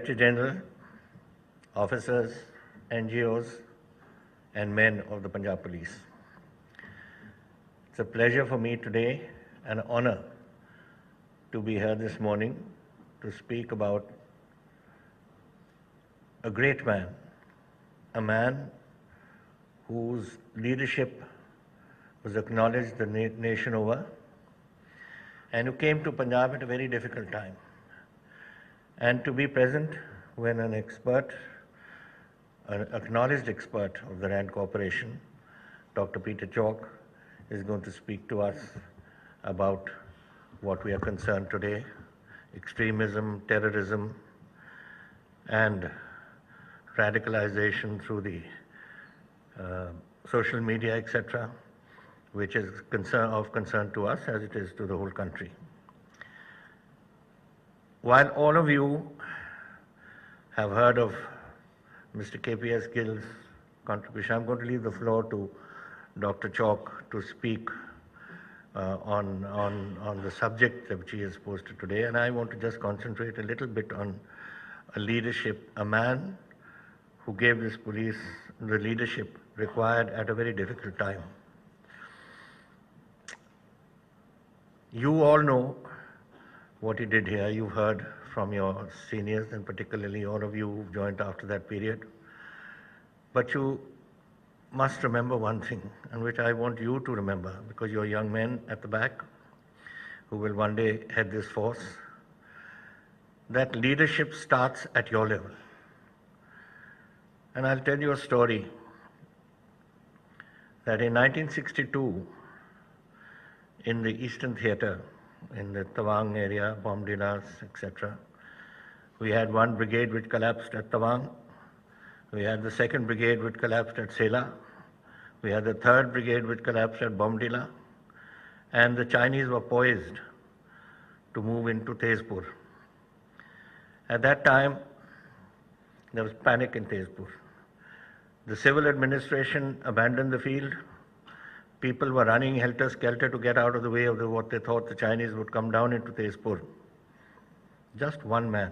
Director General, officers, NGOs, and men of the Punjab Police. It's a pleasure for me today, an honor to be here this morning to speak about a great man, a man whose leadership was acknowledged the nation over, and who came to Punjab at a very difficult time. And to be present when an expert, an acknowledged expert of the RAND Corporation, Dr. Peter Chalk, is going to speak to us about what we are concerned today, extremism, terrorism, and radicalization through the social media, etc., which is of concern to us as it is to the whole country. While all of you have heard of Mr. KPS Gill's contribution, I'm going to leave the floor to Dr. Chalk to speak on the subject which he has posted today, and I want to just concentrate a little bit on a leadership, a man who gave this police the leadership required at a very difficult time. You all know what he did here. You've heard from your seniors, and particularly all of you who've joined after that period. But you must remember one thing, and which I want you to remember, because you're young men at the back who will one day head this force, that leadership starts at your level. And I'll tell you a story that in 1962, in the Eastern Theatre, in the Tawang area, Bomdilas, etc., we had one brigade which collapsed at Tawang. We had the second brigade which collapsed at Sela. We had the third brigade which collapsed at Bomdila. And the Chinese were poised to move into Tezpur. At that time, there was panic in Tezpur. The civil administration abandoned the field. People were running helter-skelter to get out of the way of what they thought the Chinese would come down into Tezpur. Just one man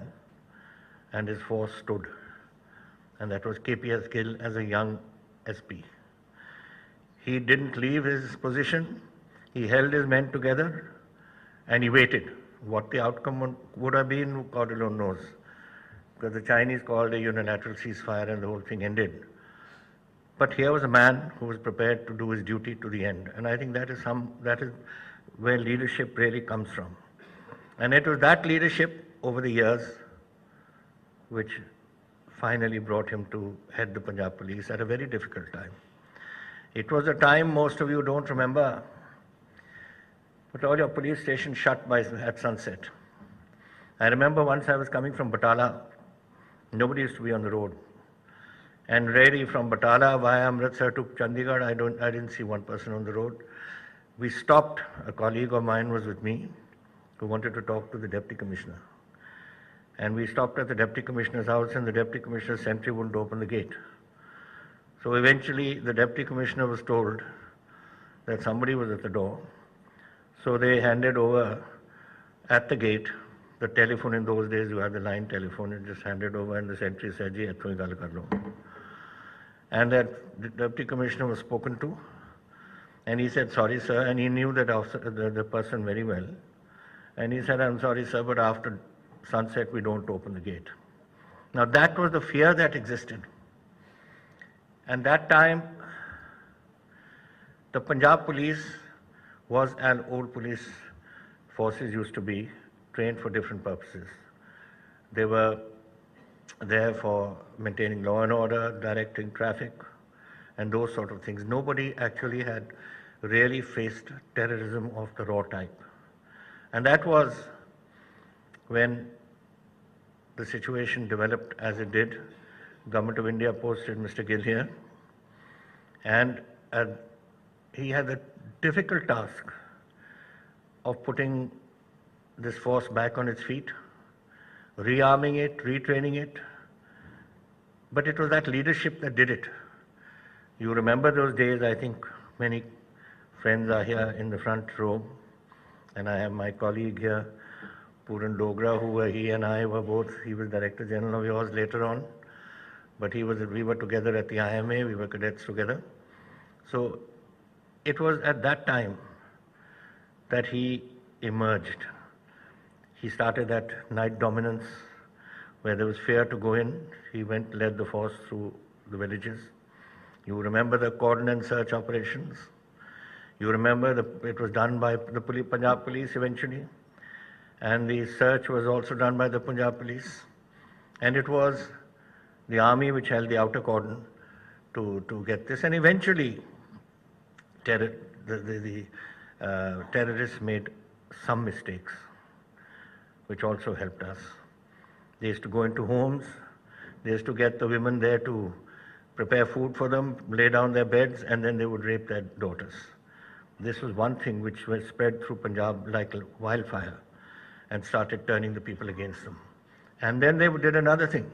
and his force stood, and that was KPS Gill as a young SP. He didn't leave his position. He held his men together and he waited. What the outcome would have been, God alone knows, because the Chinese called a unilateral ceasefire and the whole thing ended. But here was a man who was prepared to do his duty to the end. And I think that is where leadership really comes from. And it was that leadership over the years which finally brought him to head the Punjab Police at a very difficult time. It was a time most of you don't remember, but all your police stations shut at sunset. I remember once I was coming from Batala. Nobody used to be on the road. And really from Batala via Amritsar to Chandigarh, I didn't see one person on the road. We stopped, a colleague of mine was with me, who wanted to talk to the Deputy Commissioner. And we stopped at the Deputy Commissioner's house, and the Deputy Commissioner's sentry wouldn't open the gate. So eventually the Deputy Commissioner was told that somebody was at the door. So they handed over at the gate the telephone. In those days you had the line telephone, and just handed over, and the sentry said, "Ji, etho hi gall kar lo." And that the Deputy Commissioner was spoken to, and he said, "Sorry, sir," and he knew that the person very well. And he said, "I'm sorry, sir, but after sunset we don't open the gate." Now that was the fear that existed. And that time, the Punjab Police was an old police forces used to be, trained for different purposes. They were there for maintaining law and order, directing traffic, and those sort of things. Nobody actually had really faced terrorism of the raw type. And that was when the situation developed as it did. Government of India posted Mr. Gill here, and he had the difficult task of putting this force back on its feet, rearming it, retraining it. But it was that leadership that did it. You remember those days. I think many friends are here in the front row, and I have my colleague here, Puran Dogra, he and I were both, he was Director General of yours later on, but we were together at the IMA, we were cadets together. So it was at that time that he emerged. He started that night dominance where there was fear to go in. He led the force through the villages. You remember the cordon and search operations. You remember it was done by the Punjab police eventually. And the search was also done by the Punjab police. And it was the army which held the outer cordon to get this. And eventually, terrorists made some mistakes, which also helped us. They used to go into homes. They used to get the women there to prepare food for them, lay down their beds, and then they would rape their daughters. This was one thing which was spread through Punjab like wildfire and started turning the people against them. And then they did another thing.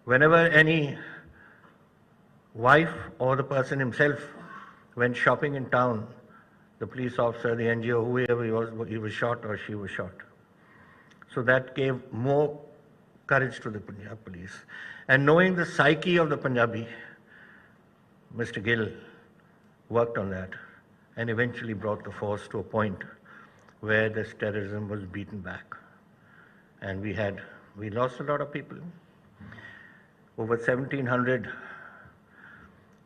Whenever any wife or the person himself went shopping in town, the police officer, the NGO, whoever he was shot or she was shot. So that gave more courage to the Punjab police. And knowing the psyche of the Punjabi, Mr. Gill worked on that and eventually brought the force to a point where this terrorism was beaten back. And we lost a lot of people. Over 1,700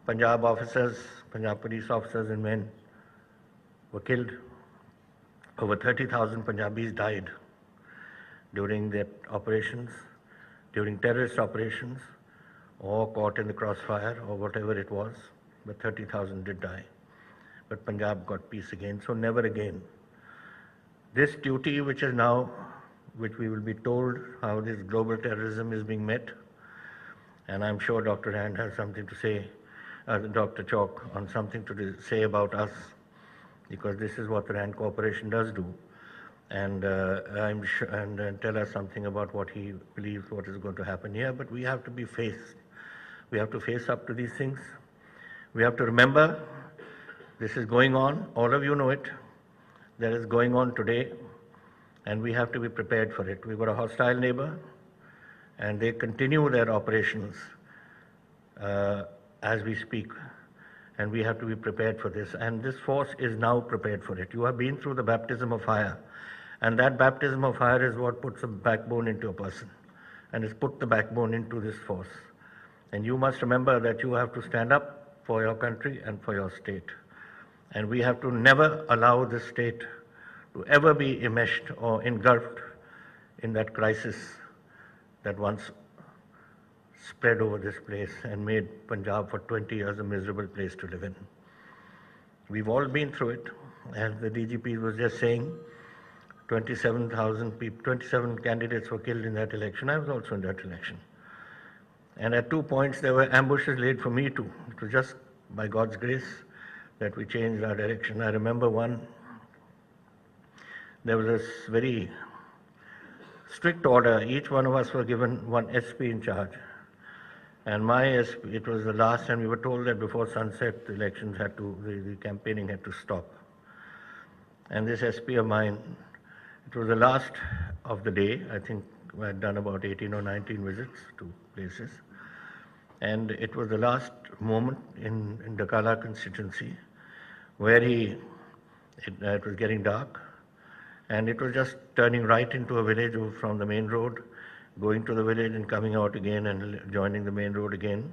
Punjab officers, Punjab police officers and men were killed. Over 30,000 Punjabis died during the operations, during terrorist operations, or caught in the crossfire, or whatever it was. But 30,000 did die. But Punjab got peace again, so never again. This duty, which we will be told how this global terrorism is being met, and I'm sure Dr. Rand has something to say, Dr. Chalk, on something to say about us, because this is what the Rand Corporation does do. And I'm sure, and tell us something about what he believes what is going to happen here. But we have to be faced. We have to face up to these things. We have to remember this is going on. All of you know it. That is going on today, and we have to be prepared for it. We've got a hostile neighbor, and they continue their operations as we speak. And we have to be prepared for this. And this force is now prepared for it. You have been through the baptism of fire. And that baptism of fire is what puts a backbone into a person and has put the backbone into this force. And you must remember that you have to stand up for your country and for your state. And we have to never allow this state to ever be enmeshed or engulfed in that crisis that once spread over this place and made Punjab for 20 years a miserable place to live in. We've all been through it. As the DGP was just saying, 27,000 people, 27 candidates were killed in that election. I was also in that election. And at 2 points, there were ambushes laid for me too. It was just by God's grace that we changed our direction. I remember there was this very strict order. Each one of us were given one SP in charge. And my SP, it was the last, and we were told that before sunset, the elections the campaigning had to stop. And this SP of mine, it was the last of the day. I think I had done about 18 or 19 visits to places. And it was the last moment in Dakala constituency where it was getting dark. And it was just turning right into a village from the main road, going to the village and coming out again and joining the main road again.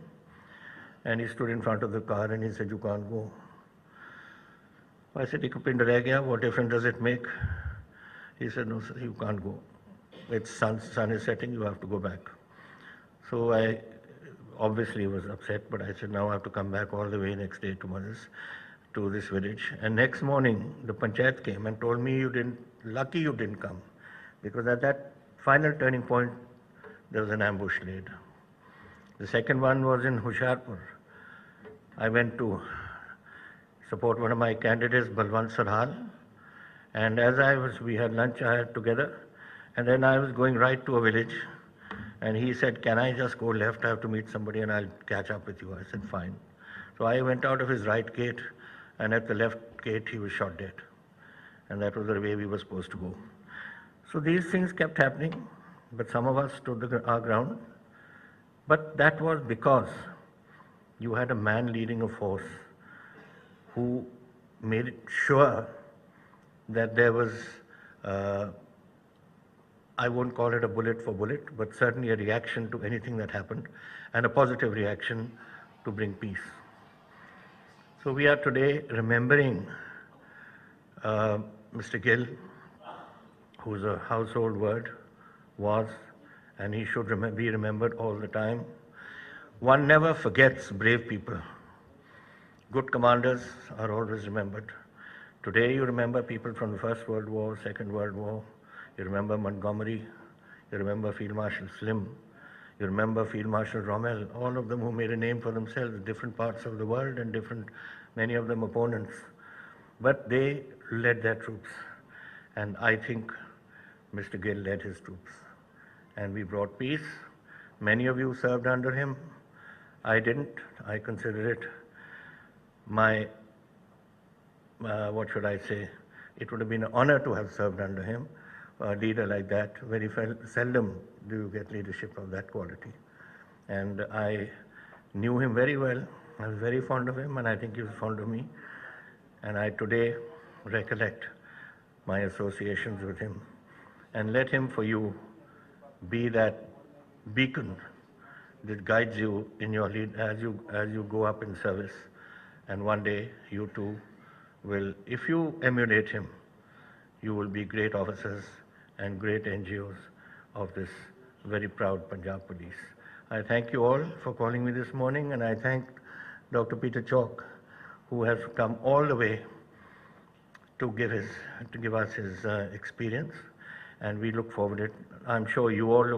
And he stood in front of the car and he said, "You can't go." I said, "Ek pind reh gaya, what difference does it make?" He said, "No, sir, you can't go. It's sun is setting, you have to go back." So I obviously was upset, but I said, now I have to come back all the way next day to this village. And next morning, the panchayat came and told me, lucky you didn't come, because at that final turning point, there was an ambush laid. The second one was in Hoshiarpur. I went to support one of my candidates, Balwant Sarhal, and as we had lunch together, and then I was going right to a village, and he said, "Can I just go left? I have to meet somebody and I'll catch up with you." I said, "Fine." So I went out of his right gate, and at the left gate, he was shot dead. And that was the way we were supposed to go. So these things kept happening, but some of us stood our ground. But that was because you had a man leading a force who made it sure that there was, I won't call it a bullet for bullet, but certainly a reaction to anything that happened, and a positive reaction to bring peace. So we are today remembering Mr. Gill, who's a household word, was, and he should be remembered all the time. One never forgets brave people. Good commanders are always remembered. Today you remember people from the First World War, Second World War. You remember Montgomery. You remember Field Marshal Slim. You remember Field Marshal Rommel, all of them who made a name for themselves in different parts of the world and many of them opponents. But they led their troops. And I think Mr. Gill led his troops. And we brought peace. Many of you served under him. I didn't. I consider it my, what should I say? It would have been an honor to have served under him. A leader like that, very seldom do you get leadership of that quality. And I knew him very well. I was very fond of him, and I think he was fond of me. And I today recollect my associations with him. And let him, for you, be that beacon that guides you in your lead as you go up in service. And one day, you too will, if you emulate him, you will be great officers and great NGOs of this very proud Punjab Police. I thank you all for calling me this morning, and I thank Dr. Peter Chalk, who has come all the way to give us his experience, and we look forward to it. I'm sure you all look